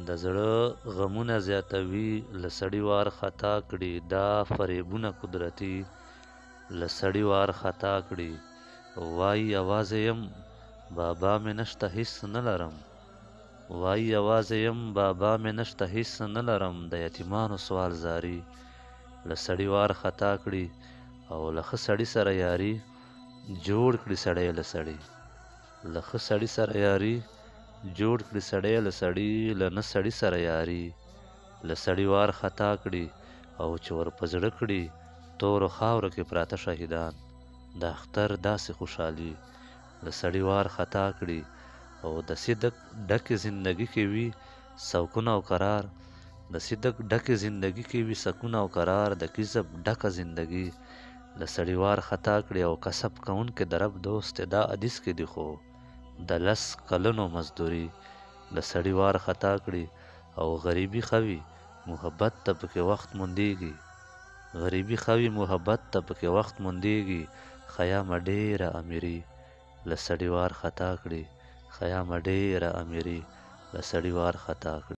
د زړه غمونه زیاتوي له سړي وارخطا کړي دا فریبونه قدرتي له سړي وارخطا کړي وایي یوازې یم بابا مې نشته هیڅ نه لرم وایي یوازې یم بابا مې نشته هیڅ نه لرم د یتیمانو سوال زاری له سړي وارخطا کړي او له ښه سړي سره یاري جوړ کړي سړی له سړي له ښه سړي سره یاري جوړ کړي سړی له سړي له نه سړي سره یاري له سړي وارخطا کړي او چې ور په زړه کړي تورو خاورو کې پراته شهیدان د اختر داسې خوشحالي له سړي وارخطا کړي او د صدق ډکې زندګي کې وي سکون او قرار د صدق ډکې زندګي کې وي سکون او قرار د کذب ډکه زندګي له سړي وارخطا کړي او کسب کوونکې د رب دوست دا حدیث کې دي خو د لس کلونو مزدوري له سړي وارخطا کړي او غریبي خوي محبت ته پکې وخت موندېږي غریبي خوي محبت ته پکې وخت موندېږي خیامه ډېره امیري له سړي وارخطا کړي خیامه ډېره امیري له سړي وارخطا کړي